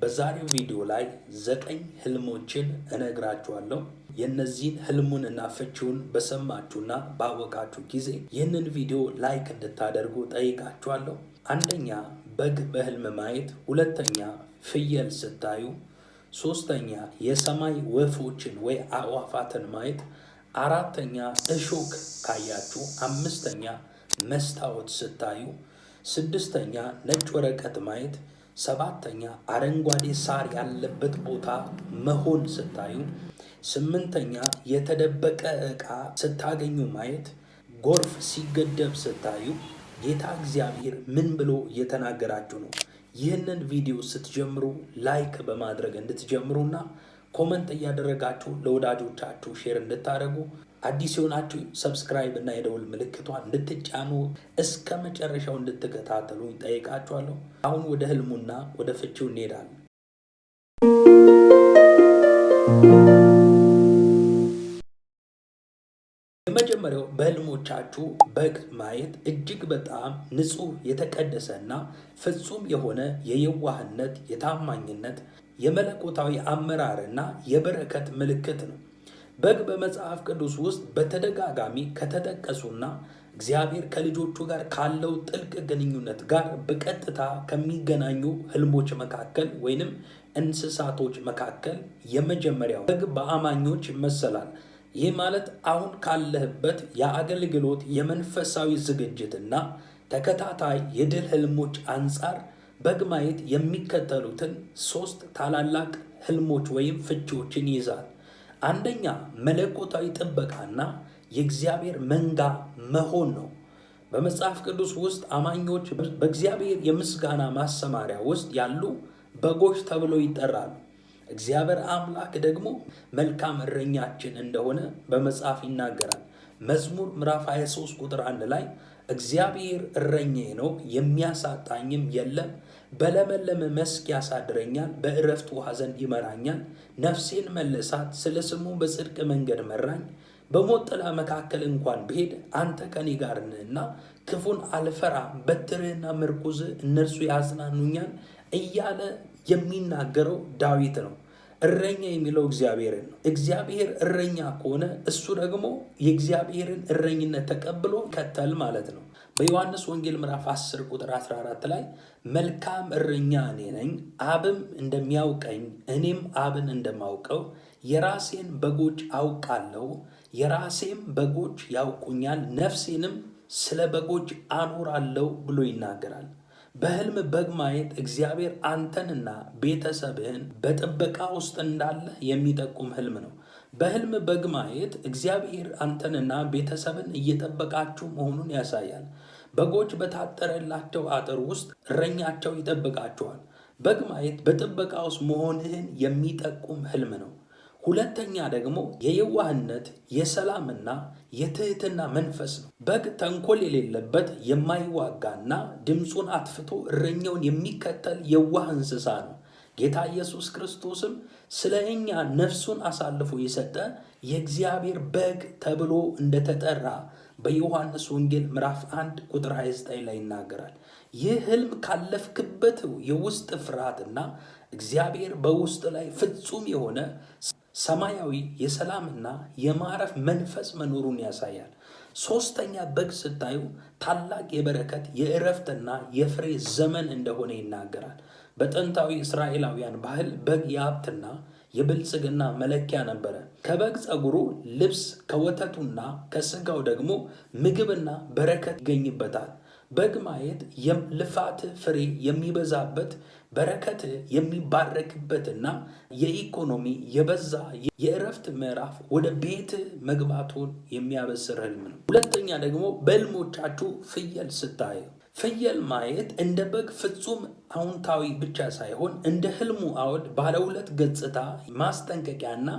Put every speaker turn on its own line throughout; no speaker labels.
በዛሬው ቪዲዮ ላይ 9 ህልሞችን እነግራችኋለሁ። የነዚህን ህልሙንና ፍቺውን በሰማችሁና ባወቃችሁ ጊዜ ይህንን ቪዲዮ ላይክ እንድታደርጉ ጠይቃችኋለሁ። አንደኛ በግ በህልም ማየት፣ ሁለተኛ ፍየል ስታዩ፣ ሶስተኛ የሰማይ ወፎችን ወይ አዕዋፋትን ማየት፣ አራተኛ እሾክ ካያችሁ፣ አምስተኛ መስታወት ስታዩ፣ ስድስተኛ ነጭ ወረቀት ማየት፣ ሰባተኛ አረንጓዴ ሳር ያለበት ቦታ መሆን ስታዩ፣ ስምንተኛ የተደበቀ ዕቃ ስታገኙ ማየት፣ ጎርፍ ሲገደብ ስታዩ ጌታ እግዚአብሔር ምን ብሎ እየተናገራችሁ ነው? ይህንን ቪዲዮ ስትጀምሩ ላይክ በማድረግ እንድትጀምሩና ኮመንት እያደረጋችሁ ለወዳጆቻችሁ ሼር እንድታደርጉ፣ አዲስ የሆናችሁ ሰብስክራይብ እና የደውል ምልክቷን እንድትጫኑ እስከ መጨረሻው እንድትከታተሉ ጠይቃችኋለሁ። አሁን ወደ ህልሙና ወደ ፍቺው እንሄዳለን። የመጀመሪያው በህልሞቻችሁ በግ ማየት እጅግ በጣም ንጹህ የተቀደሰና ፍጹም የሆነ የየዋህነት፣ የታማኝነት፣ የመለኮታዊ አመራርና የበረከት ምልክት ነው። በግ በመጽሐፍ ቅዱስ ውስጥ በተደጋጋሚ ከተጠቀሱና እግዚአብሔር ከልጆቹ ጋር ካለው ጥልቅ ግንኙነት ጋር በቀጥታ ከሚገናኙ ህልሞች መካከል ወይንም እንስሳቶች መካከል የመጀመሪያው በግ በአማኞች ይመሰላል። ይህ ማለት አሁን ካለህበት የአገልግሎት የመንፈሳዊ ዝግጅትና ተከታታይ የድል ህልሞች አንጻር በግ ማየት የሚከተሉትን 3 ታላላቅ ህልሞች ወይም ፍቺዎችን ይይዛል። አንደኛ መለኮታዊ ጥበቃና የእግዚአብሔር መንጋ መሆን ነው። በመጽሐፍ ቅዱስ ውስጥ አማኞች በእግዚአብሔር የምስጋና ማሰማሪያ ውስጥ ያሉ በጎች ተብለው ይጠራሉ። እግዚአብሔር አምላክ ደግሞ መልካም እረኛችን እንደሆነ በመጽሐፍ ይናገራል። መዝሙር ምዕራፍ 23 ቁጥር 1 ላይ እግዚአብሔር እረኛዬ ነው የሚያሳጣኝም የለም፣ በለመለመ መስክ ያሳድረኛል፣ በእረፍት ውኃ ዘንድ ይመራኛል፣ ነፍሴን መለሳት፣ ስለ ስሙ በጽድቅ መንገድ መራኝ፣ በሞት ጥላ መካከል እንኳን ብሄድ አንተ ከኔ ጋር ነህና ክፉን አልፈራም፣ በትርህና ምርኩዝህ እነርሱ ያጽናኑኛል እያለ የሚናገረው ዳዊት ነው። እረኛ የሚለው እግዚአብሔርን ነው። እግዚአብሔር እረኛ ከሆነ እሱ ደግሞ የእግዚአብሔርን እረኝነት ተቀብሎ ከተል ማለት ነው። በዮሐንስ ወንጌል ምዕራፍ 10 ቁጥር 14 ላይ መልካም እረኛ እኔ ነኝ፣ አብም እንደሚያውቀኝ እኔም አብን እንደማውቀው የራሴን በጎች አውቃለሁ፣ የራሴም በጎች ያውቁኛል፣ ነፍሴንም ስለ በጎች አኖራለሁ ብሎ ይናገራል። በህልም በግ ማየት እግዚአብሔር አንተንና ቤተሰብህን በጥበቃ ውስጥ እንዳለ የሚጠቁም ህልም ነው። በህልም በግ ማየት እግዚአብሔር አንተንና ቤተሰብን እየጠበቃችሁ መሆኑን ያሳያል። በጎች በታጠረላቸው አጥር ውስጥ እረኛቸው ይጠብቃቸዋል። በግ ማየት በጥበቃ ውስጥ መሆንህን የሚጠቁም ህልም ነው። ሁለተኛ ደግሞ የየዋህነት የሰላምና የትህትና መንፈስ ነው። በግ ተንኮል የሌለበት የማይዋጋና ድምፁን አጥፍቶ እረኛውን የሚከተል የዋህ እንስሳ ነው። ጌታ ኢየሱስ ክርስቶስም ስለ እኛ ነፍሱን አሳልፎ የሰጠ የእግዚአብሔር በግ ተብሎ እንደተጠራ በዮሐንስ ወንጌል ምዕራፍ 1 ቁጥር 29 ላይ ይናገራል። ይህ ህልም ካለፍክበት የውስጥ ፍርሃትና እግዚአብሔር በውስጥ ላይ ፍጹም የሆነ ሰማያዊ የሰላምና የማረፍ መንፈስ መኖሩን ያሳያል። ሶስተኛ በግ ስታዩ ታላቅ የበረከት የእረፍትና የፍሬ ዘመን እንደሆነ ይናገራል። በጥንታዊ እስራኤላውያን ባህል በግ የሀብትና የብልጽግና መለኪያ ነበረ። ከበግ ጸጉሩ ልብስ፣ ከወተቱና ከስጋው ደግሞ ምግብና በረከት ይገኝበታል። በግ ማየት የልፋት ፍሬ የሚበዛበት በረከት የሚባረክበትና የኢኮኖሚ የበዛ የእረፍት ምዕራፍ ወደ ቤት መግባቱን የሚያበስር ህልም ነው። ሁለተኛ ደግሞ በህልሞቻችሁ ፍየል ስታዩ፣ ፍየል ማየት እንደ በግ ፍጹም አዎንታዊ ብቻ ሳይሆን እንደ ህልሙ አውድ ባለ 2 ገጽታ ማስጠንቀቂያና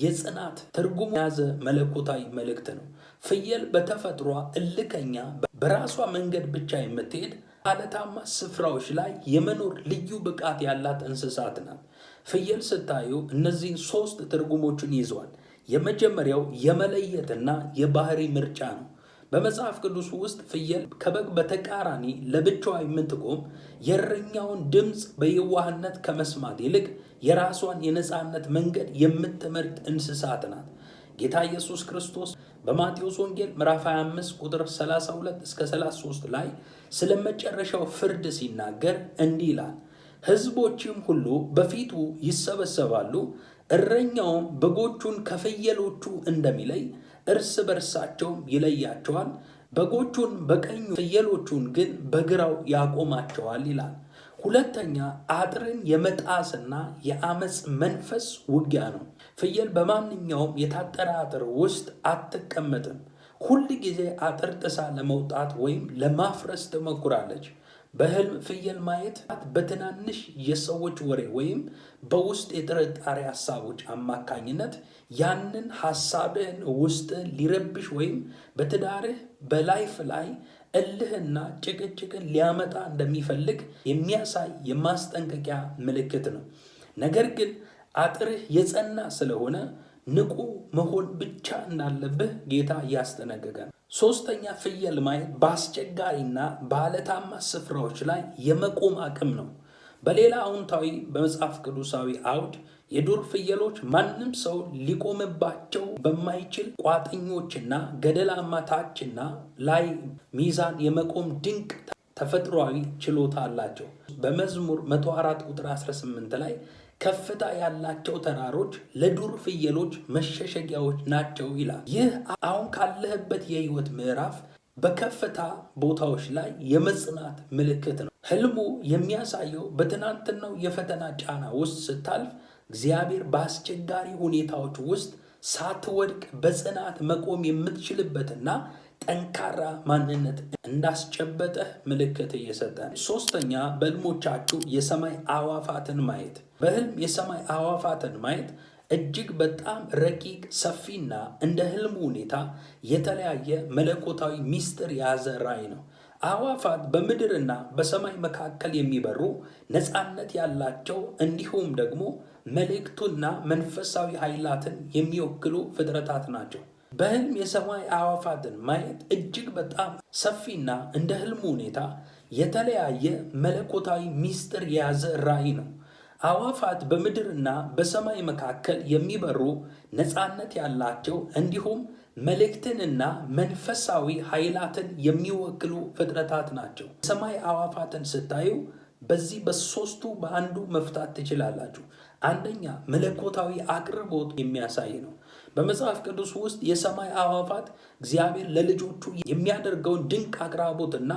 የጽናት ትርጉም የያዘ መለኮታዊ መልእክት ነው። ፍየል በተፈጥሯ እልከኛ፣ በራሷ መንገድ ብቻ የምትሄድ አለታማ ስፍራዎች ላይ የመኖር ልዩ ብቃት ያላት እንስሳት ናት። ፍየል ስታዩ እነዚህን 3 ትርጉሞችን ይዟል። የመጀመሪያው የመለየትና የባህሪ ምርጫ ነው። በመጽሐፍ ቅዱስ ውስጥ ፍየል ከበግ በተቃራኒ ለብቻዋ የምትቆም የእረኛውን ድምፅ በየዋህነት ከመስማት ይልቅ የራሷን የነፃነት መንገድ የምትመርጥ እንስሳት ናት። ጌታ ኢየሱስ ክርስቶስ በማቴዎስ ወንጌል ምዕራፍ 25 ቁጥር 32 እስከ 33 ላይ ስለ መጨረሻው ፍርድ ሲናገር እንዲህ ይላል። ሕዝቦችም ሁሉ በፊቱ ይሰበሰባሉ፣ እረኛውም በጎቹን ከፍየሎቹ እንደሚለይ እርስ በርሳቸውም ይለያቸዋል፣ በጎቹን በቀኙ ፍየሎቹን ግን በግራው ያቆማቸዋል ይላል። ሁለተኛ አጥርን የመጣስና የአመፅ መንፈስ ውጊያ ነው። ፍየል በማንኛውም የታጠረ አጥር ውስጥ አትቀመጥም። ሁል ጊዜ አጥር ጥሳ ለመውጣት ወይም ለማፍረስ ትሞክራለች። በህልም ፍየል ማየት በትናንሽ የሰዎች ወሬ ወይም በውስጥ የጥርጣሬ ሀሳቦች አማካኝነት ያንን ሀሳብህን ውስጥ ሊረብሽ ወይም በትዳርህ በላይፍ ላይ እልህና ጭቅጭቅን ሊያመጣ እንደሚፈልግ የሚያሳይ የማስጠንቀቂያ ምልክት ነው። ነገር ግን አጥርህ የጸና ስለሆነ ንቁ መሆን ብቻ እንዳለብህ ጌታ ያስጠነቅቃል። ሶስተኛ ፍየል ማየት በአስቸጋሪና በአለታማ ስፍራዎች ላይ የመቆም አቅም ነው። በሌላ አዎንታዊ በመጽሐፍ ቅዱሳዊ አውድ የዱር ፍየሎች ማንም ሰው ሊቆምባቸው በማይችል ቋጥኞችና ገደላማ ታችና ላይ ሚዛን የመቆም ድንቅ ተፈጥሯዊ ችሎታ አላቸው። በመዝሙር 104 ቁጥር 18 ላይ ከፍታ ያላቸው ተራሮች ለዱር ፍየሎች መሸሸጊያዎች ናቸው ይላል። ይህ አሁን ካለህበት የህይወት ምዕራፍ በከፍታ ቦታዎች ላይ የመጽናት ምልክት ነው። ህልሙ የሚያሳየው በትናንትናው የፈተና ጫና ውስጥ ስታልፍ እግዚአብሔር በአስቸጋሪ ሁኔታዎች ውስጥ ሳትወድቅ በጽናት መቆም የምትችልበትና ጠንካራ ማንነት እንዳስጨበጠህ ምልክት እየሰጠ ነው። ሶስተኛ በህልሞቻችሁ የሰማይ አዕዋፋትን ማየት። በህልም የሰማይ አዕዋፋትን ማየት እጅግ በጣም ረቂቅ፣ ሰፊና እንደ ህልሙ ሁኔታ የተለያየ መለኮታዊ ሚስጥር የያዘ ራእይ ነው። አዕዋፋት በምድርና በሰማይ መካከል የሚበሩ ነፃነት ያላቸው እንዲሁም ደግሞ መልእክቱና መንፈሳዊ ኃይላትን የሚወክሉ ፍጥረታት ናቸው። በህልም የሰማይ አዕዋፋትን ማየት እጅግ በጣም ሰፊና እንደ ህልሙ ሁኔታ የተለያየ መለኮታዊ ሚስጥር የያዘ ራእይ ነው። አዕዋፋት በምድርና በሰማይ መካከል የሚበሩ ነፃነት ያላቸው እንዲሁም መልእክትንና መንፈሳዊ ኃይላትን የሚወክሉ ፍጥረታት ናቸው። ሰማይ አዕዋፋትን ስታዩ በዚህ በሶስቱ በአንዱ መፍታት ትችላላችሁ። አንደኛ መለኮታዊ አቅርቦት የሚያሳይ ነው። በመጽሐፍ ቅዱስ ውስጥ የሰማይ አዕዋፋት እግዚአብሔር ለልጆቹ የሚያደርገውን ድንቅ አቅራቦትና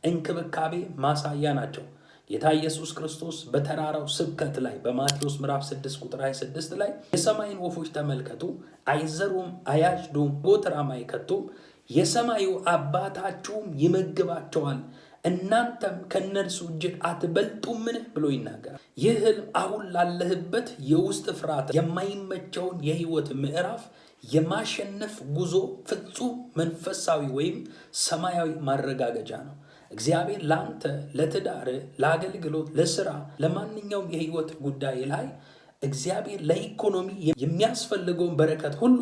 እንክብካቤ ማሳያ ናቸው። ጌታ ኢየሱስ ክርስቶስ በተራራው ስብከት ላይ በማቴዎስ ምዕራፍ 6 ቁጥር 26 ላይ የሰማይን ወፎች ተመልከቱ፣ አይዘሩም፣ አያጭዱም፣ ጎተራም አይከቱም፣ የሰማዩ አባታችሁም ይመግባቸዋል፣ እናንተም ከነርሱ እጅግ አትበልጡምን ብሎ ይናገራል። ይህ ህልም አሁን ላለህበት የውስጥ ፍርሃት የማይመቸውን የህይወት ምዕራፍ የማሸነፍ ጉዞ ፍጹም መንፈሳዊ ወይም ሰማያዊ ማረጋገጫ ነው። እግዚአብሔር ለአንተ፣ ለትዳር፣ ለአገልግሎት፣ ለስራ፣ ለማንኛውም የህይወት ጉዳይ ላይ እግዚአብሔር ለኢኮኖሚ የሚያስፈልገውን በረከት ሁሉ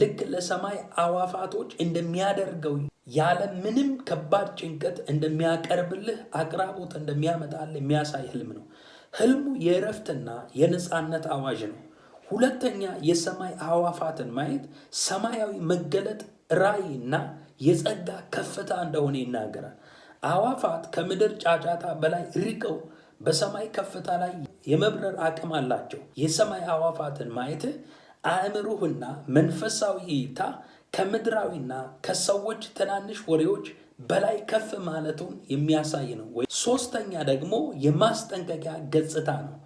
ልክ ለሰማይ አዕዋፋቶች እንደሚያደርገው ያለ ምንም ከባድ ጭንቀት እንደሚያቀርብልህ አቅራቦት እንደሚያመጣልህ የሚያሳይ ህልም ነው። ህልሙ የእረፍትና የነፃነት አዋጅ ነው። ሁለተኛ የሰማይ አዕዋፋትን ማየት ሰማያዊ መገለጥ፣ ራእይና የጸጋ ከፍታ እንደሆነ ይናገራል። አዕዋፋት ከምድር ጫጫታ በላይ ርቀው በሰማይ ከፍታ ላይ የመብረር አቅም አላቸው። የሰማይ አዕዋፋትን ማየት አእምሮህና መንፈሳዊ እይታ ከምድራዊና ከሰዎች ትናንሽ ወሬዎች በላይ ከፍ ማለቱን የሚያሳይ ነው። ሶስተኛ ደግሞ የማስጠንቀቂያ ገጽታ ነው።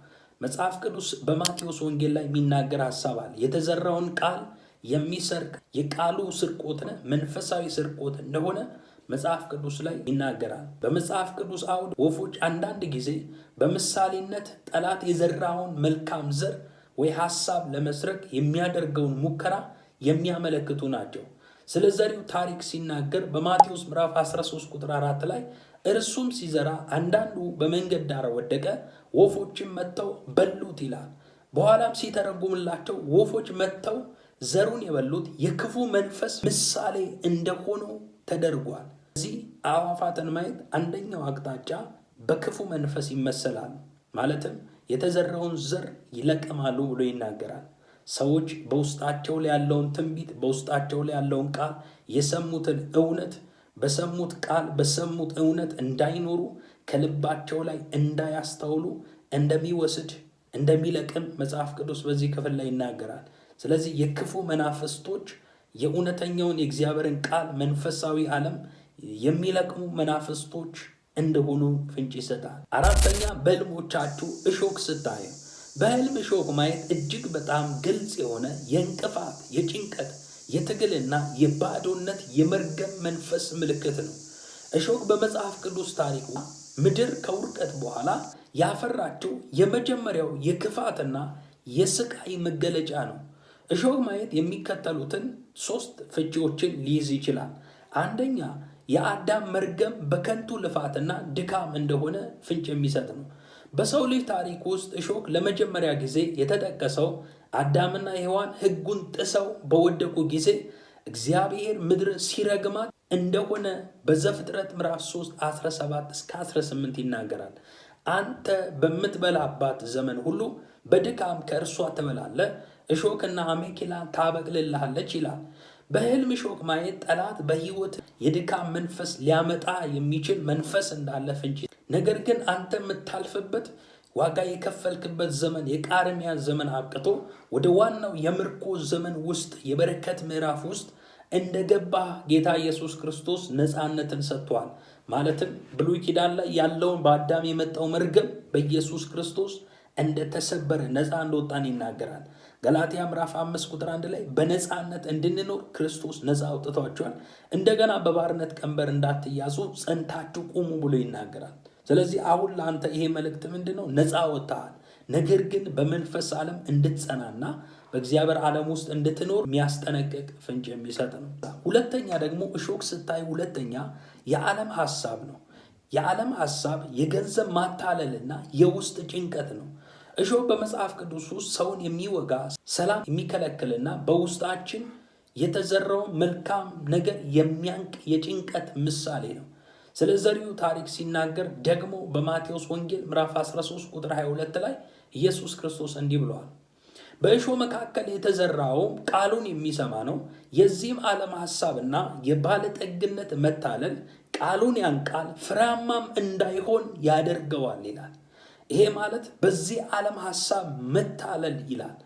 መጽሐፍ ቅዱስ በማቴዎስ ወንጌል ላይ የሚናገር ሐሳብ አለ። የተዘራውን ቃል የሚሰርቅ የቃሉ ስርቆት መንፈሳዊ ስርቆት እንደሆነ መጽሐፍ ቅዱስ ላይ ይናገራል። በመጽሐፍ ቅዱስ አውድ ወፎች አንዳንድ ጊዜ በምሳሌነት ጠላት የዘራውን መልካም ዘር ወይ ሐሳብ ለመስረቅ የሚያደርገውን ሙከራ የሚያመለክቱ ናቸው። ስለ ዘሪው ታሪክ ሲናገር በማቴዎስ ምዕራፍ 13 ቁጥር 4 ላይ እርሱም ሲዘራ አንዳንዱ በመንገድ ዳር ወደቀ፣ ወፎችም መጥተው በሉት ይላል። በኋላም ሲተረጉምላቸው ወፎች መጥተው ዘሩን የበሉት የክፉ መንፈስ ምሳሌ እንደሆኑ ተደርጓል። እዚህ አዕዋፋትን ማየት አንደኛው አቅጣጫ በክፉ መንፈስ ይመሰላል። ማለትም የተዘራውን ዘር ይለቅማሉ ብሎ ይናገራል። ሰዎች በውስጣቸው ላይ ያለውን ትንቢት፣ በውስጣቸው ላይ ያለውን ቃል፣ የሰሙትን እውነት በሰሙት ቃል በሰሙት እውነት እንዳይኖሩ ከልባቸው ላይ እንዳያስተውሉ እንደሚወስድ እንደሚለቅም መጽሐፍ ቅዱስ በዚህ ክፍል ላይ ይናገራል። ስለዚህ የክፉ መናፍስቶች የእውነተኛውን የእግዚአብሔርን ቃል መንፈሳዊ ዓለም የሚለቅሙ መናፍስቶች እንደሆኑ ፍንጭ ይሰጣል። አራተኛ በሕልሞቻችሁ እሾክ ስታዩ። በሕልም እሾክ ማየት እጅግ በጣም ግልጽ የሆነ የእንቅፋት፣ የጭንቀት፣ የትግልና የባዶነት የመርገም መንፈስ ምልክት ነው። እሾክ በመጽሐፍ ቅዱስ ታሪኩ ምድር ከውድቀት በኋላ ያፈራችው የመጀመሪያው የክፋትና የስቃይ መገለጫ ነው። እሾክ ማየት የሚከተሉትን 3 ፍቺዎችን ሊይዝ ይችላል። አንደኛ፣ የአዳም መርገም በከንቱ ልፋትና ድካም እንደሆነ ፍንጭ የሚሰጥ ነው። በሰው ልጅ ታሪክ ውስጥ እሾክ ለመጀመሪያ ጊዜ የተጠቀሰው አዳምና ሔዋን ሕጉን ጥሰው በወደቁ ጊዜ እግዚአብሔር ምድር ሲረግማት እንደሆነ በዘፍጥረት ምዕራፍ 3 17-18 ይናገራል። አንተ በምትበላባት ዘመን ሁሉ በድካም ከእርሷ ትበላለህ፣ እሾክና አሜኬላ ታበቅልልሃለች ይላል። በሕልም እሾክ ማየት ጠላት በሕይወት የድካም መንፈስ ሊያመጣ የሚችል መንፈስ እንዳለ ፍንጭ። ነገር ግን አንተ የምታልፍበት ዋጋ የከፈልክበት ዘመን የቃርሚያ ዘመን አብቅቶ ወደ ዋናው የምርኮ ዘመን ውስጥ የበረከት ምዕራፍ ውስጥ እንደገባ ጌታ ኢየሱስ ክርስቶስ ነፃነትን ሰጥቷል። ማለትም ብሉይ ኪዳን ላይ ያለውን በአዳም የመጣው መርገም በኢየሱስ ክርስቶስ እንደተሰበረ ነፃ እንደወጣን ይናገራል። ገላትያ ምዕራፍ 5 ላይ በነፃነት እንድንኖር ክርስቶስ ነፃ አውጥቷቸዋል። እንደገና በባርነት ቀንበር እንዳትያዙ ጸንታችሁ ቁሙ ብሎ ይናገራል። ስለዚህ አሁን ለአንተ ይሄ መልእክት ምንድነው? ነፃ ወጥተሃል። ነገር ግን በመንፈስ ዓለም እንድትጸናና በእግዚአብሔር ዓለም ውስጥ እንድትኖር የሚያስጠነቅቅ ፍንጭ የሚሰጥ ነው። ሁለተኛ ደግሞ እሾክ ስታይ ሁለተኛ የዓለም ሐሳብ ነው። የዓለም ሐሳብ የገንዘብ ማታለልና የውስጥ ጭንቀት ነው። እሾክ በመጽሐፍ ቅዱስ ውስጥ ሰውን የሚወጋ ሰላም የሚከለክልና በውስጣችን የተዘራው መልካም ነገር የሚያንቅ የጭንቀት ምሳሌ ነው። ስለ ዘሪው ታሪክ ሲናገር ደግሞ በማቴዎስ ወንጌል ምዕራፍ 13 ቁጥር 22 ላይ ኢየሱስ ክርስቶስ እንዲህ ብለዋል። በእሾህ መካከል የተዘራው ቃሉን የሚሰማ ነው። የዚህም ዓለም ሐሳብና የባለጠግነት መታለል ቃሉን ያንቃል፣ ፍሬያማም እንዳይሆን ያደርገዋል ይላል። ይሄ ማለት በዚህ ዓለም ሐሳብ መታለል ይላል።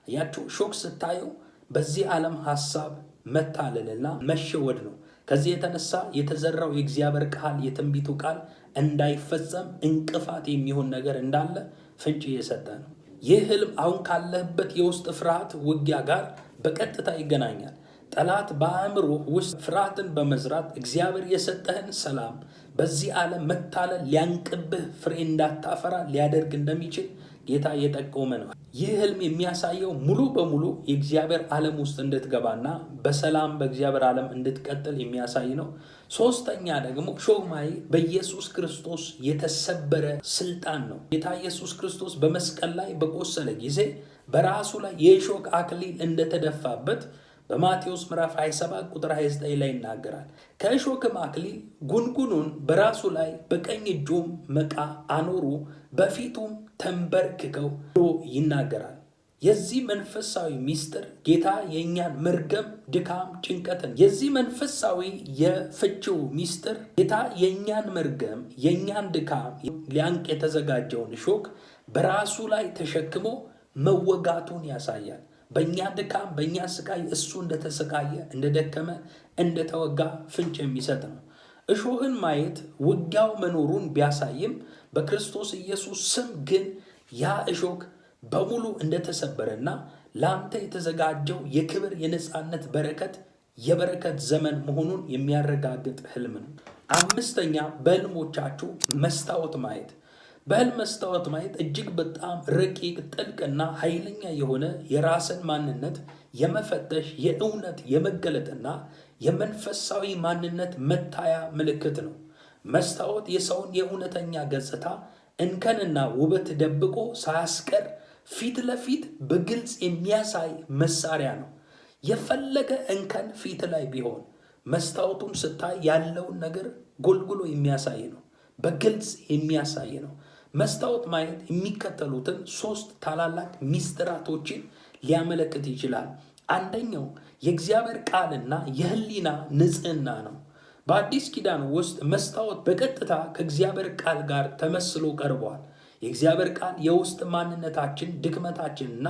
ያችሁ እሾክ ስታዩ በዚህ ዓለም ሐሳብ መታለልና መሸወድ ነው። ከዚህ የተነሳ የተዘራው የእግዚአብሔር ቃል የትንቢቱ ቃል እንዳይፈጸም እንቅፋት የሚሆን ነገር እንዳለ ፍንጭ እየሰጠ ነው። ይህ ህልም አሁን ካለህበት የውስጥ ፍርሃት ውጊያ ጋር በቀጥታ ይገናኛል። ጠላት በአእምሮ ውስጥ ፍርሃትን በመዝራት እግዚአብሔር የሰጠህን ሰላም በዚህ ዓለም መታለል ሊያንቅብህ ፍሬ እንዳታፈራ ሊያደርግ እንደሚችል ጌታ እየጠቆመ ነው። ይህ ህልም የሚያሳየው ሙሉ በሙሉ የእግዚአብሔር ዓለም ውስጥ እንድትገባና በሰላም በእግዚአብሔር ዓለም እንድትቀጥል የሚያሳይ ነው። ሶስተኛ ደግሞ እሾህ ማየት በኢየሱስ ክርስቶስ የተሰበረ ስልጣን ነው። ጌታ ኢየሱስ ክርስቶስ በመስቀል ላይ በቆሰለ ጊዜ በራሱ ላይ የእሾህ አክሊል እንደተደፋበት በማቴዎስ ምዕራፍ 27 ቁጥር 29 ላይ ይናገራል። ከእሾህም አክሊል ጉንጉኑን በራሱ ላይ በቀኝ እጁም መቃ አኖሩ፣ በፊቱም ተንበርክከው ብሎ ይናገራል። የዚህ መንፈሳዊ ሚስጥር ጌታ የእኛን መርገም፣ ድካም፣ ጭንቀትን የዚህ መንፈሳዊ የፍቺው ሚስጥር ጌታ የእኛን መርገም፣ የእኛን ድካም ሊያንቅ የተዘጋጀውን እሾህ በራሱ ላይ ተሸክሞ መወጋቱን ያሳያል። በእኛ ድካም በእኛ ስቃይ እሱ እንደተሰቃየ እንደደከመ እንደተወጋ ፍንጭ የሚሰጥ ነው። እሾህን ማየት ውጊያው መኖሩን ቢያሳይም በክርስቶስ ኢየሱስ ስም ግን ያ እሾህ በሙሉ እንደተሰበረና ለአንተ የተዘጋጀው የክብር የነፃነት በረከት የበረከት ዘመን መሆኑን የሚያረጋግጥ ህልም ነው። አምስተኛ በህልሞቻችሁ መስታወት ማየት። በህልም መስታወት ማየት እጅግ በጣም ረቂቅ ጥልቅና ኃይለኛ የሆነ የራስን ማንነት የመፈተሽ የእውነት የመገለጥና የመንፈሳዊ ማንነት መታያ ምልክት ነው። መስታወት የሰውን የእውነተኛ ገጽታ እንከንና ውበት ደብቆ ሳያስቀር ፊት ለፊት በግልጽ የሚያሳይ መሳሪያ ነው። የፈለገ እንከን ፊት ላይ ቢሆን መስታወቱን ስታይ ያለውን ነገር ጎልጉሎ የሚያሳይ ነው፣ በግልጽ የሚያሳይ ነው። መስታወት ማየት የሚከተሉትን 3 ታላላቅ ሚስጥራቶችን ሊያመለክት ይችላል። አንደኛው የእግዚአብሔር ቃልና የህሊና ንጽህና ነው። በአዲስ ኪዳን ውስጥ መስታወት በቀጥታ ከእግዚአብሔር ቃል ጋር ተመስሎ ቀርቧል። የእግዚአብሔር ቃል የውስጥ ማንነታችን ድክመታችንና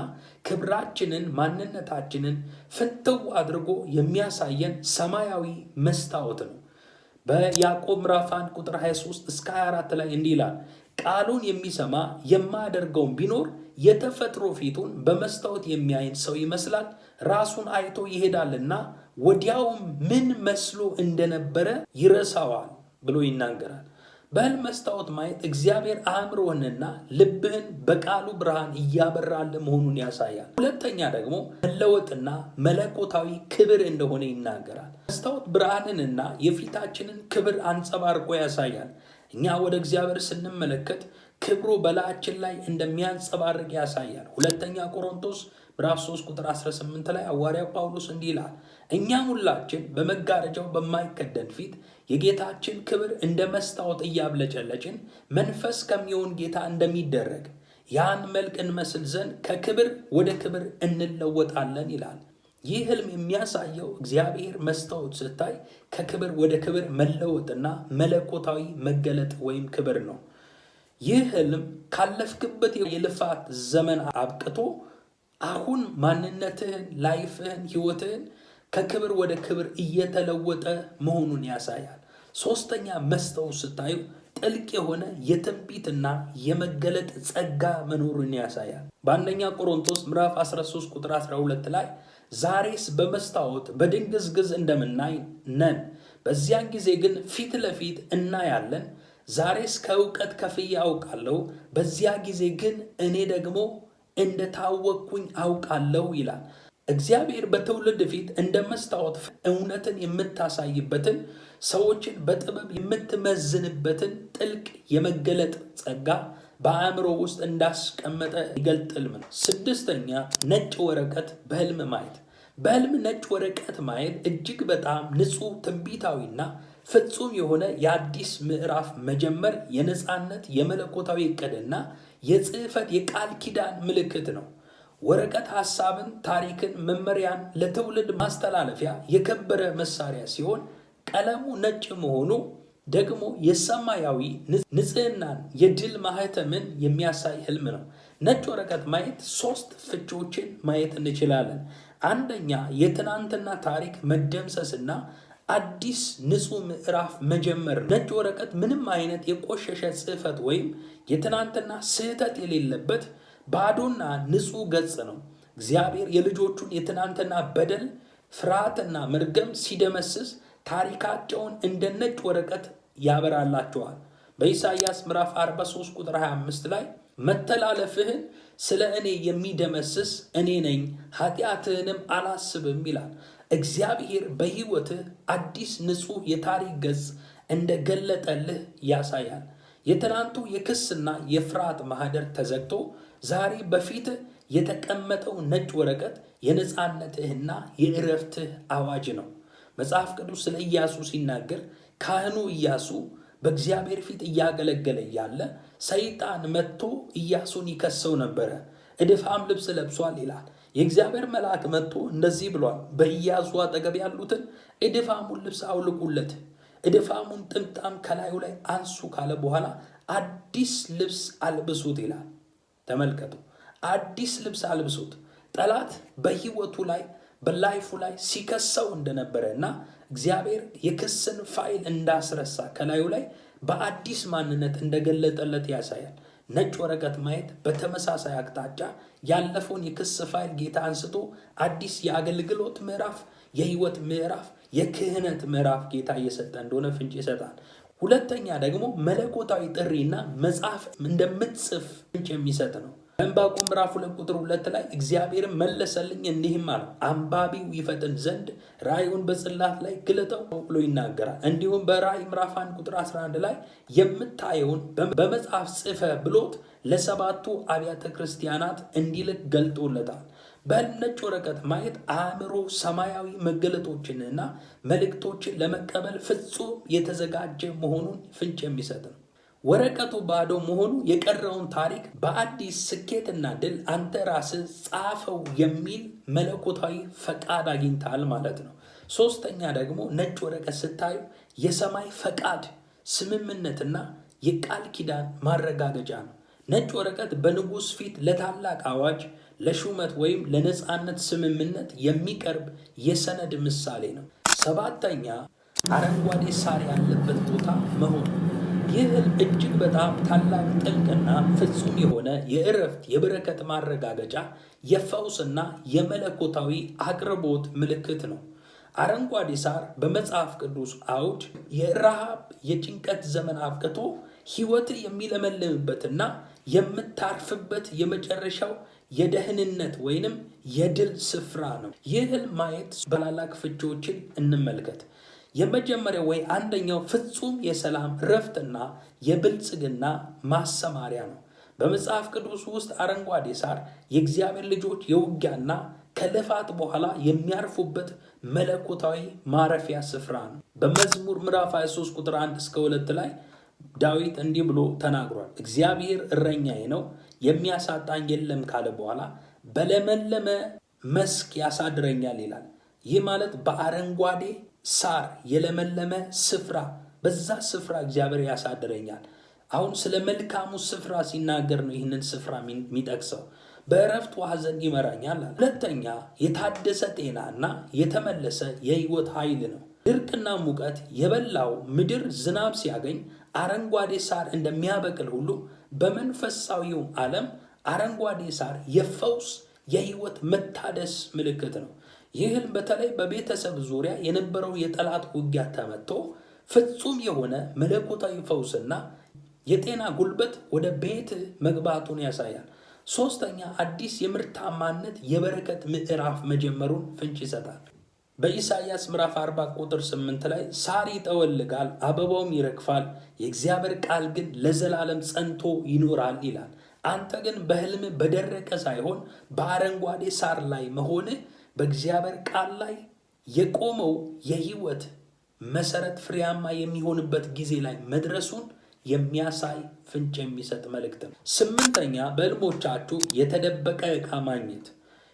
ክብራችንን ማንነታችንን ፍንትው አድርጎ የሚያሳየን ሰማያዊ መስታወት ነው። በያዕቆብ ምዕራፍ 1 ቁጥር 23 እስከ 24 ላይ እንዲህ ይላል፣ ቃሉን የሚሰማ የማያደርገውን ቢኖር የተፈጥሮ ፊቱን በመስታወት የሚያይን ሰው ይመስላል። ራሱን አይቶ ይሄዳልና ወዲያውም ምን መስሎ እንደነበረ ይረሳዋል ብሎ ይናገራል። በሕልም መስታወት ማየት እግዚአብሔር አእምሮህንና ልብህን በቃሉ ብርሃን እያበራል መሆኑን ያሳያል። ሁለተኛ ደግሞ መለወጥና መለኮታዊ ክብር እንደሆነ ይናገራል። መስታወት ብርሃንንና የፊታችንን ክብር አንጸባርቆ ያሳያል። እኛ ወደ እግዚአብሔር ስንመለከት ክብሩ በላያችን ላይ እንደሚያንጸባርቅ ያሳያል። ሁለተኛ ቆሮንቶስ ምዕራፍ 3 ቁጥር 18 ላይ ሐዋርያው ጳውሎስ እንዲህ ይላል፣ እኛም ሁላችን በመጋረጃው በማይከደን ፊት የጌታችን ክብር እንደ መስታወት እያብለጨለጭን መንፈስ ከሚሆን ጌታ እንደሚደረግ ያን መልክ እንመስል ዘንድ ከክብር ወደ ክብር እንለወጣለን ይላል። ይህ ህልም የሚያሳየው እግዚአብሔር መስታወት ስታይ ከክብር ወደ ክብር መለወጥና መለኮታዊ መገለጥ ወይም ክብር ነው። ይህ ህልም ካለፍክበት የልፋት ዘመን አብቅቶ አሁን ማንነትህን፣ ላይፍህን፣ ህይወትህን ከክብር ወደ ክብር እየተለወጠ መሆኑን ያሳያል። ሶስተኛ መስታወት ስታዩ ጥልቅ የሆነ የትንቢትና የመገለጥ ጸጋ መኖሩን ያሳያል። በአንደኛ ቆሮንቶስ ምዕራፍ 13 ቁጥር 12 ላይ ዛሬስ በመስታወት በድንግዝግዝ እንደምናይ ነን፣ በዚያን ጊዜ ግን ፊት ለፊት እናያለን። ዛሬስ ከእውቀት ከፍዬ አውቃለሁ፣ በዚያ ጊዜ ግን እኔ ደግሞ እንደታወቅኩኝ አውቃለሁ ይላል። እግዚአብሔር በትውልድ ፊት እንደ መስታወት እውነትን የምታሳይበትን፣ ሰዎችን በጥበብ የምትመዝንበትን ጥልቅ የመገለጥ ጸጋ በአእምሮ ውስጥ እንዳስቀመጠ ይገልጥልም ነው። ስድስተኛ ነጭ ወረቀት በህልም ማየት። በህልም ነጭ ወረቀት ማየት እጅግ በጣም ንጹህ ትንቢታዊና ፍጹም የሆነ የአዲስ ምዕራፍ መጀመር፣ የነፃነት የመለኮታዊ ዕቅድና የጽሕፈት የቃል ኪዳን ምልክት ነው። ወረቀት ሐሳብን፣ ታሪክን፣ መመሪያን ለትውልድ ማስተላለፊያ የከበረ መሳሪያ ሲሆን ቀለሙ ነጭ መሆኑ ደግሞ የሰማያዊ ንጽህናን የድል ማህተምን የሚያሳይ ህልም ነው። ነጭ ወረቀት ማየት 3 ፍቺዎችን ማየት እንችላለን። አንደኛ የትናንትና ታሪክ መደምሰስና አዲስ ንጹህ ምዕራፍ መጀመር ነው። ነጭ ወረቀት ምንም አይነት የቆሸሸ ጽሕፈት ወይም የትናንትና ስህተት የሌለበት ባዶና ንጹህ ገጽ ነው። እግዚአብሔር የልጆቹን የትናንትና በደል፣ ፍርሃትና መርገም ሲደመስስ ታሪካቸውን እንደ ነጭ ወረቀት ያበራላቸዋል። በኢሳይያስ ምዕራፍ 43 ቁጥር 25 ላይ መተላለፍህን ስለ እኔ የሚደመስስ እኔ ነኝ፣ ኃጢአትህንም አላስብም ይላል። እግዚአብሔር በሕይወትህ አዲስ ንጹህ የታሪክ ገጽ እንደገለጠልህ ያሳያል። የትናንቱ የክስና የፍርሃት ማህደር ተዘግቶ ዛሬ በፊትህ የተቀመጠው ነጭ ወረቀት የነፃነትህና የእረፍትህ አዋጅ ነው። መጽሐፍ ቅዱስ ስለ ኢያሱ ሲናገር ካህኑ ኢያሱ በእግዚአብሔር ፊት እያገለገለ እያለ ሰይጣን መጥቶ ኢያሱን ይከሰው ነበረ። እድፋም ልብስ ለብሷል ይላል። የእግዚአብሔር መልአክ መጥቶ እንደዚህ ብሏል፣ በኢያሱ አጠገብ ያሉትን እድፋሙን ልብስ አውልቁለት፣ እድፋሙን ጥምጣም ከላዩ ላይ አንሱ ካለ በኋላ አዲስ ልብስ አልብሱት ይላል። ተመልከቱ፣ አዲስ ልብስ አልብሱት። ጠላት በሕይወቱ ላይ በላይፉ ላይ ሲከሰው እንደነበረ እና እግዚአብሔር የክስን ፋይል እንዳስረሳ ከላዩ ላይ በአዲስ ማንነት እንደገለጠለት ያሳያል። ነጭ ወረቀት ማየት በተመሳሳይ አቅጣጫ ያለፈውን የክስ ፋይል ጌታ አንስቶ አዲስ የአገልግሎት ምዕራፍ፣ የህይወት ምዕራፍ፣ የክህነት ምዕራፍ ጌታ እየሰጠ እንደሆነ ፍንጭ ይሰጣል። ሁለተኛ ደግሞ መለኮታዊ ጥሪና መጽሐፍ እንደምትጽፍ ፍንጭ የሚሰጥ ነው። በዕንባቆም ምዕራፍ 2 ቁጥር 2 ላይ እግዚአብሔርን መለሰልኝ እንዲህም አለ፣ አንባቢው ይፈጥን ዘንድ ራእዩን በጽላት ላይ ግለጠው ብሎ ይናገራል። እንዲሁም በራእይ ምዕራፍ 1 ቁጥር 11 ላይ የምታየውን በመጽሐፍ ጽፈ ብሎት ለ7ቱ አብያተ ክርስቲያናት እንዲልክ ገልጦለታል። በሕልም ነጭ ወረቀት ማየት አእምሮ ሰማያዊ መገለጦችንና መልእክቶችን ለመቀበል ፍጹም የተዘጋጀ መሆኑን ፍንጭ የሚሰጥ ነው። ወረቀቱ ባዶ መሆኑ የቀረውን ታሪክ በአዲስ ስኬትና ድል አንተ ራስህ ጻፈው የሚል መለኮታዊ ፈቃድ አግኝታል ማለት ነው። ሶስተኛ ደግሞ ነጭ ወረቀት ስታዩ የሰማይ ፈቃድ፣ ስምምነትና የቃል ኪዳን ማረጋገጫ ነው። ነጭ ወረቀት በንጉሥ ፊት ለታላቅ አዋጅ፣ ለሹመት ወይም ለነፃነት ስምምነት የሚቀርብ የሰነድ ምሳሌ ነው። ሰባተኛ አረንጓዴ ሳር ያለበት ቦታ መሆኑ። ይህ ህልም እጅግ በጣም ታላቅ ጥልቅና ፍጹም የሆነ የእረፍት የበረከት ማረጋገጫ፣ የፈውስና የመለኮታዊ አቅርቦት ምልክት ነው። አረንጓዴ ሳር በመጽሐፍ ቅዱስ አውድ የረሃብ የጭንቀት ዘመን አብቅቶ ሕይወት የሚለመልምበትና የምታርፍበት የመጨረሻው የደህንነት ወይንም የድል ስፍራ ነው። ይህ ህልም ማየት ታላላቅ ፍቺዎችን እንመልከት። የመጀመሪያው ወይ አንደኛው ፍጹም የሰላም ረፍትና የብልጽግና ማሰማሪያ ነው። በመጽሐፍ ቅዱስ ውስጥ አረንጓዴ ሳር የእግዚአብሔር ልጆች የውጊያና ከልፋት በኋላ የሚያርፉበት መለኮታዊ ማረፊያ ስፍራ ነው። በመዝሙር ምዕራፍ 23 ቁጥር 1 እስከ 2 ላይ ዳዊት እንዲህ ብሎ ተናግሯል። እግዚአብሔር እረኛዬ ነው የሚያሳጣኝ የለም ካለ በኋላ በለመለመ መስክ ያሳድረኛል ይላል። ይህ ማለት በአረንጓዴ ሳር የለመለመ ስፍራ፣ በዛ ስፍራ እግዚአብሔር ያሳድረኛል። አሁን ስለ መልካሙ ስፍራ ሲናገር ነው ይህንን ስፍራ የሚጠቅሰው። በእረፍት ውሃ ዘንድ ይመራኛል። ሁለተኛ የታደሰ ጤናና የተመለሰ የህይወት ኃይል ነው። ድርቅና ሙቀት የበላው ምድር ዝናብ ሲያገኝ አረንጓዴ ሳር እንደሚያበቅል ሁሉ በመንፈሳዊው ዓለም አረንጓዴ ሳር የፈውስ የህይወት መታደስ ምልክት ነው። ይህ ህልም በተለይ በቤተሰብ ዙሪያ የነበረው የጠላት ውጊያ ተመቶ ፍጹም የሆነ መለኮታዊ ፈውስና የጤና ጉልበት ወደ ቤት መግባቱን ያሳያል። ሶስተኛ አዲስ የምርታማነት የበረከት ምዕራፍ መጀመሩን ፍንጭ ይሰጣል። በኢሳይያስ ምዕራፍ 40 ቁጥር 8 ላይ ሳር ይጠወልጋል፣ አበባውም ይረግፋል፣ የእግዚአብሔር ቃል ግን ለዘላለም ጸንቶ ይኖራል ይላል። አንተ ግን በህልም በደረቀ ሳይሆን በአረንጓዴ ሳር ላይ መሆንህ በእግዚአብሔር ቃል ላይ የቆመው የህይወት መሰረት ፍሬያማ የሚሆንበት ጊዜ ላይ መድረሱን የሚያሳይ ፍንጭ የሚሰጥ መልእክት ነው። ስምንተኛ በህልሞቻችሁ የተደበቀ ዕቃ ማግኘት።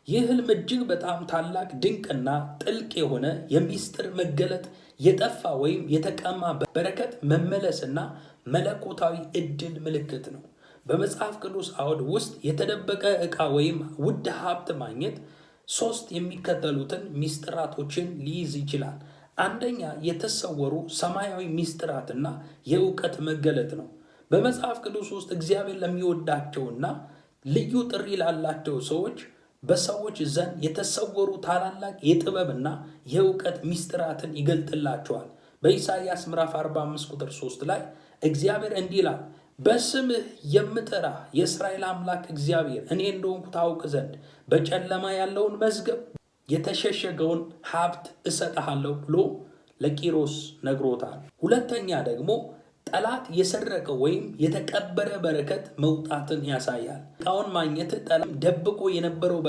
ይህ ህልም እጅግ በጣም ታላቅ ድንቅና ጥልቅ የሆነ የሚስጥር መገለጥ፣ የጠፋ ወይም የተቀማ በረከት መመለስና መለኮታዊ እድል ምልክት ነው። በመጽሐፍ ቅዱስ አውድ ውስጥ የተደበቀ ዕቃ ወይም ውድ ሀብት ማግኘት ሶስት የሚከተሉትን ሚስጥራቶችን ሊይዝ ይችላል። አንደኛ የተሰወሩ ሰማያዊ ሚስጥራትና የእውቀት መገለጥ ነው። በመጽሐፍ ቅዱስ ውስጥ እግዚአብሔር ለሚወዳቸውና ልዩ ጥሪ ላላቸው ሰዎች በሰዎች ዘንድ የተሰወሩ ታላላቅ የጥበብና የእውቀት ሚስጥራትን ይገልጥላቸዋል። በኢሳይያስ ምዕራፍ 45 ቁጥር 3 ላይ እግዚአብሔር እንዲህ ይላል፣ በስምህ የምጠራ የእስራኤል አምላክ እግዚአብሔር እኔ እንደሆንኩ ታውቅ ዘንድ በጨለማ ያለውን መዝገብ የተሸሸገውን ሀብት እሰጥሃለሁ ብሎ ለቂሮስ ነግሮታል። ሁለተኛ ደግሞ ጠላት የሰረቀው ወይም የተቀበረ በረከት መውጣትን ያሳያል። ዕቃውን ማግኘት ጠላት ደብቆ የነበረው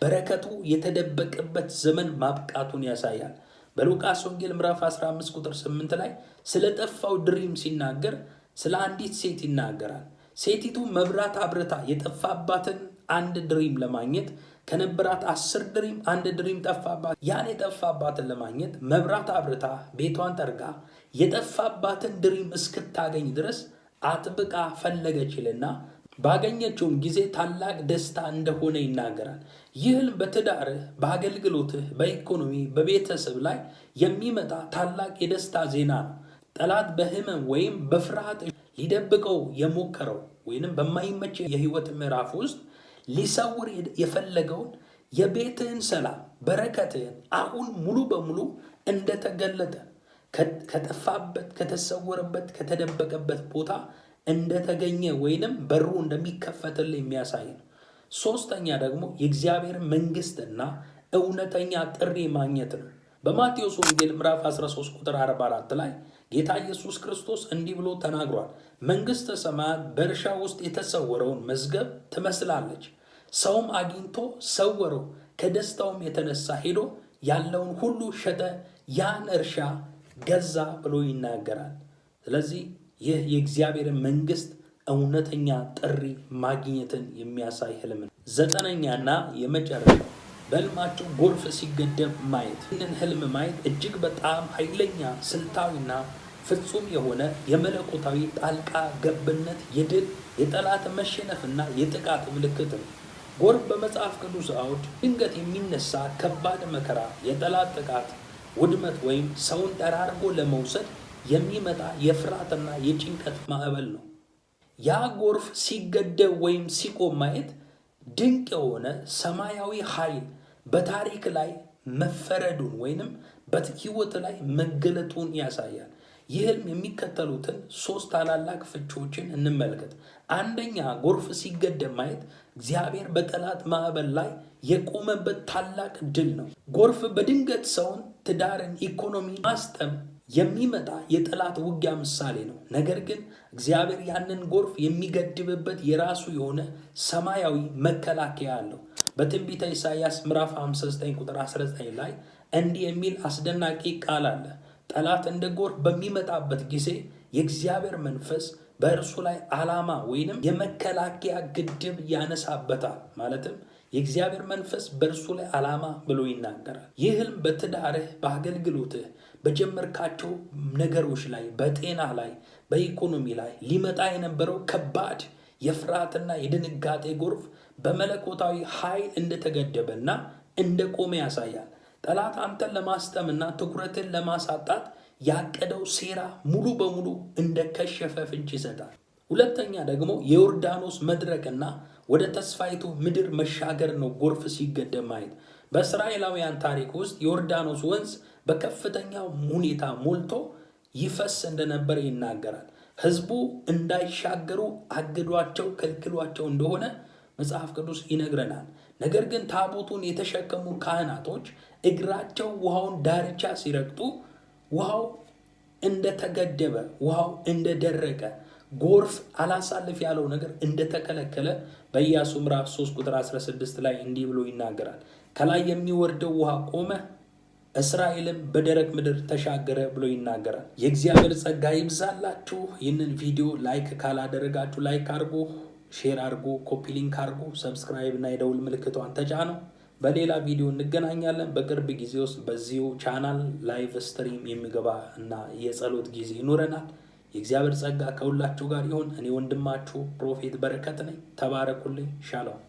በረከቱ የተደበቀበት ዘመን ማብቃቱን ያሳያል። በሉቃስ ወንጌል ምዕራፍ 15 ቁጥር 8 ላይ ስለጠፋው ድሪም ሲናገር ስለ አንዲት ሴት ይናገራል። ሴቲቱ መብራት አብርታ የጠፋባትን አንድ ድሪም ለማግኘት ከነበራት 10 ድሪም አንድ ድሪም ጠፋባት። ያን የጠፋባትን ለማግኘት መብራት አብርታ ቤቷን ጠርጋ የጠፋባትን ድሪም እስክታገኝ ድረስ አጥብቃ ፈለገችልና ባገኘችውም ጊዜ ታላቅ ደስታ እንደሆነ ይናገራል። ይህን በትዳርህ፣ በአገልግሎትህ፣ በኢኮኖሚ፣ በቤተሰብ ላይ የሚመጣ ታላቅ የደስታ ዜና ነው። ጠላት በህመም ወይም በፍርሃት ሊደብቀው የሞከረው ወይንም በማይመች የህይወት ምዕራፍ ውስጥ ሊሰውር የፈለገውን የቤትህን ሰላም፣ በረከትህን አሁን ሙሉ በሙሉ እንደተገለጠ ከጠፋበት፣ ከተሰወረበት፣ ከተደበቀበት ቦታ እንደተገኘ ወይንም በሩ እንደሚከፈትልህ የሚያሳይ ነው። ሶስተኛ ደግሞ የእግዚአብሔር መንግስትና እውነተኛ ጥሪ ማግኘት ነው። በማቴዎስ ወንጌል ምዕራፍ 13 ቁጥር 44 ላይ ጌታ ኢየሱስ ክርስቶስ እንዲህ ብሎ ተናግሯል። መንግስተ ሰማያት በእርሻ ውስጥ የተሰወረውን መዝገብ ትመስላለች። ሰውም አግኝቶ ሰወረው፣ ከደስታውም የተነሳ ሄዶ ያለውን ሁሉ ሸጠ፣ ያን እርሻ ገዛ ብሎ ይናገራል። ስለዚህ ይህ የእግዚአብሔርን መንግስት እውነተኛ ጥሪ ማግኘትን የሚያሳይ ህልም ነው። ዘጠነኛና የመጨረሻው በህልማቸው ጎርፍ ሲገደብ ማየት። ይህንን ህልም ማየት እጅግ በጣም ኃይለኛ ስልታዊና ፍጹም የሆነ የመለኮታዊ ጣልቃ ገብነት፣ የድል የጠላት መሸነፍና የጥቃት ምልክት ነው። ጎርፍ በመጽሐፍ ቅዱስ አውድ ድንገት የሚነሳ ከባድ መከራ፣ የጠላት ጥቃት፣ ውድመት ወይም ሰውን ጠራርጎ ለመውሰድ የሚመጣ የፍርሃትና የጭንቀት ማዕበል ነው። ያ ጎርፍ ሲገደብ ወይም ሲቆም ማየት ድንቅ የሆነ ሰማያዊ ኃይል በታሪክ ላይ መፈረዱን ወይንም በህይወት ላይ መገለጡን ያሳያል። ይህ ህልም የሚከተሉትን 3 ታላላቅ ፍቺዎችን እንመልከት። አንደኛ፣ ጎርፍ ሲገደብ ማየት እግዚአብሔር በጠላት ማዕበል ላይ የቆመበት ታላቅ ድል ነው። ጎርፍ በድንገት ሰውን፣ ትዳርን፣ ኢኮኖሚ ማስጠም የሚመጣ የጠላት ውጊያ ምሳሌ ነው። ነገር ግን እግዚአብሔር ያንን ጎርፍ የሚገድብበት የራሱ የሆነ ሰማያዊ መከላከያ አለው። በትንቢተ ኢሳይያስ ምዕራፍ 59 ቁጥር 19 ላይ እንዲህ የሚል አስደናቂ ቃል አለ። ጠላት እንደ ጎርፍ በሚመጣበት ጊዜ የእግዚአብሔር መንፈስ በእርሱ ላይ ዓላማ ወይንም የመከላከያ ግድብ ያነሳበታል። ማለትም የእግዚአብሔር መንፈስ በእርሱ ላይ ዓላማ ብሎ ይናገራል። ይህ ህልም በትዳርህ፣ በአገልግሎትህ፣ በጀመርካቸው ነገሮች ላይ፣ በጤና ላይ፣ በኢኮኖሚ ላይ ሊመጣ የነበረው ከባድ የፍርሃትና የድንጋጤ ጎርፍ በመለኮታዊ ኃይል እንደተገደበና እንደቆመ ያሳያል። ጠላት አንተን ለማስጠምና ትኩረትን ለማሳጣት ያቀደው ሴራ ሙሉ በሙሉ እንደከሸፈ ፍንጭ ይሰጣል። ሁለተኛ ደግሞ የዮርዳኖስ መድረቅና ወደ ተስፋይቱ ምድር መሻገር ነው። ጎርፍ ሲገደብ ማየት በእስራኤላውያን ታሪክ ውስጥ ዮርዳኖስ ወንዝ በከፍተኛ ሁኔታ ሞልቶ ይፈስ እንደነበረ ይናገራል። ህዝቡ እንዳይሻገሩ አግዷቸው፣ ከልክሏቸው እንደሆነ መጽሐፍ ቅዱስ ይነግረናል። ነገር ግን ታቦቱን የተሸከሙ ካህናቶች እግራቸው ውሃውን ዳርቻ ሲረግጡ ውሃው እንደተገደበ፣ ውሃው እንደደረቀ፣ ጎርፍ አላሳልፍ ያለው ነገር እንደተከለከለ በኢያሱ ምዕራፍ 3 ቁጥር 16 ላይ እንዲህ ብሎ ይናገራል። ከላይ የሚወርደው ውሃ ቆመ፣ እስራኤልም በደረቅ ምድር ተሻገረ ብሎ ይናገራል። የእግዚአብሔር ጸጋ ይብዛላችሁ። ይህንን ቪዲዮ ላይክ ካላደረጋችሁ ላይክ አድርጎ፣ ሼር አድርጎ፣ ኮፒ ሊንክ አድርጎ፣ ሰብስክራይብ እና የደውል ምልክቷን ተጫነው። በሌላ ቪዲዮ እንገናኛለን። በቅርብ ጊዜ ውስጥ በዚሁ ቻናል ላይቭ ስትሪም የሚገባ እና የጸሎት ጊዜ ይኖረናል። የእግዚአብሔር ጸጋ ከሁላችሁ ጋር ይሁን። እኔ ወንድማችሁ ፕሮፌት በረከት ነኝ። ተባረኩልኝ። ሻሎም